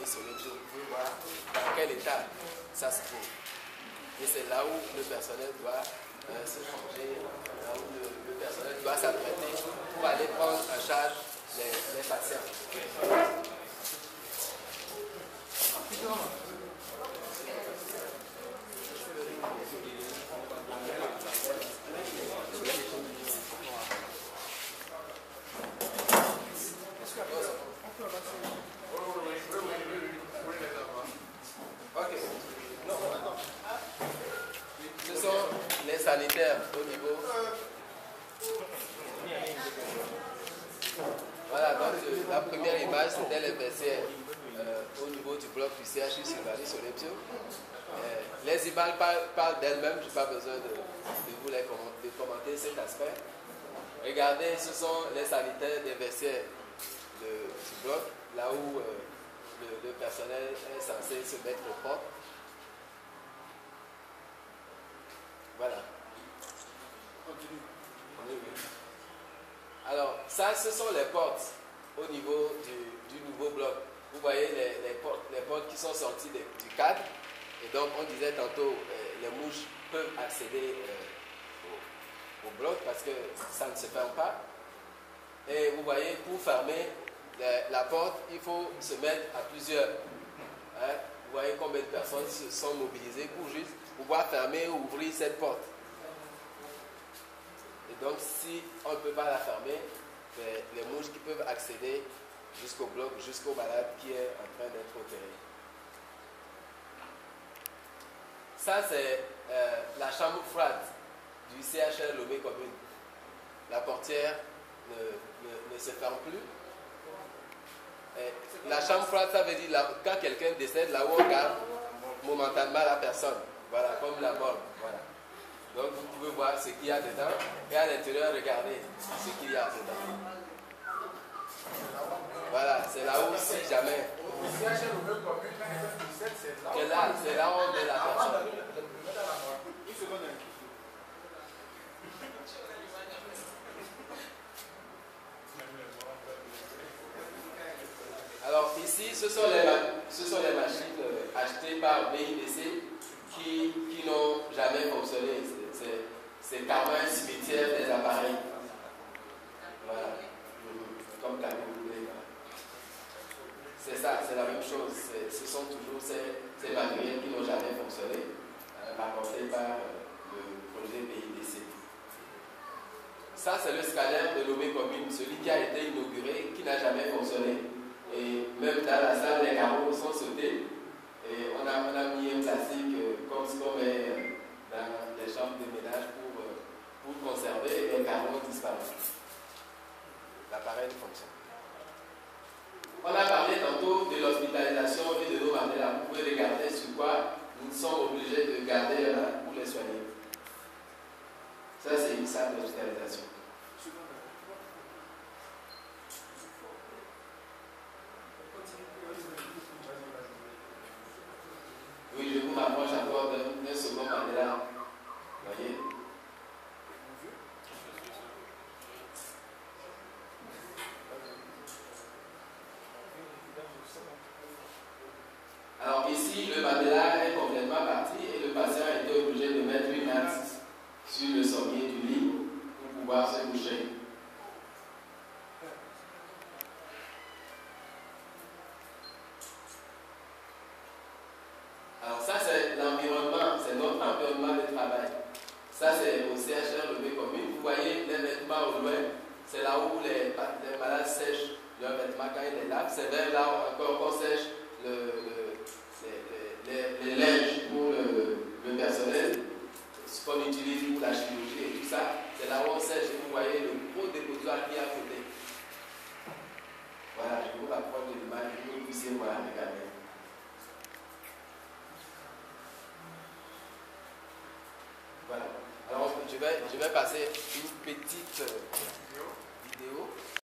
sur le pied, vous pouvez voir dans quel état ça se trouve. Et c'est là où le personnel doit se changer, là où le personnel doit s'apprêter pour aller prendre en charge les patients. Ok. Non. Ce sont les sanitaires au niveau. Voilà, donc la première image c'était les vestiaires au niveau du bloc du CHU Sylvanie Solepio. Les images parlent d'elles-mêmes, je n'ai pas besoin de vous de commenter cet aspect. Regardez, ce sont les sanitaires des vestiaires du bloc, là où le personnel est censé se mettre au propre. Voilà. Continue. Alors, ça, ce sont les portes au niveau du nouveau bloc. Vous voyez les portes qui sont sorties du cadre. Et donc, on disait tantôt, les mouches peuvent accéder au bloc parce que ça ne se ferme pas. Et vous voyez, pour fermer la porte, il faut se mettre à plusieurs. Hein? Vous voyez combien de personnes se sont mobilisées pour juste pouvoir fermer ou ouvrir cette porte. Et donc, si on ne peut pas la fermer, les mouches qui peuvent accéder jusqu'au bloc, jusqu'au malade qui est en train d'être opéré. Ça, c'est la chambre froide du CHR Lomé Commune. La portière ne se ferme plus. Et la chambre froide, ça veut dire quand quelqu'un décède, là où on garde momentanément la personne. Voilà, comme la mort. Voilà. Donc vous pouvez voir ce qu'il y a dedans. Et à l'intérieur, regardez ce qu'il y a dedans. Voilà, c'est là où si jamais. C'est là où on met la personne. Alors ici, ce sont les machines achetées par BIDC qui n'ont jamais fonctionné. C'est carrément un cimetière des appareils. Voilà. Comme Camille. C'est ça, c'est la même chose. Ce sont toujours ces matériels qui n'ont jamais fonctionné, rapportés par le projet BIDC. Ça, c'est le scanner de Lomé Commune, celui qui a été inauguré, qui n'a jamais fonctionné. Et même dans la salle, les carreaux sont sautés. Et on a mis un plastique comme ce qu'on met dans les chambres de ménage pour conserver, et les carreaux ont disparu. L'appareil fonctionne. On a parlé tantôt de l'hospitalisation et de nos malades. Vous pouvez regarder sur quoi nous sommes obligés de garder là pour les soigner. Ça, c'est une salle d'hospitalisation. Oui, je vous m'approche encore d'un second Mandela. Vous voyez? Alors ici, le Mandela est complètement parti et le patient a été obligé de mettre une natte sur le sommier du lit pour pouvoir se coucher. Alors ça, c'est l'environnement, c'est notre environnement de travail. Ça, c'est au CHR Lomé Commune. Vous voyez les vêtements au loin, c'est là où les malades sèchent leurs vêtements quand ils les lavent. C'est vers là encore qu'on sèche les linges pour le personnel, ce qu'on utilise pour la chirurgie et tout ça. C'est là où on sèche et vous voyez le gros dépotoir qui est à côté. Voilà, je vous rapproche de l'image pour que vous puissiez voir la caméra. Voilà. Alors, je vais passer une petite vidéo.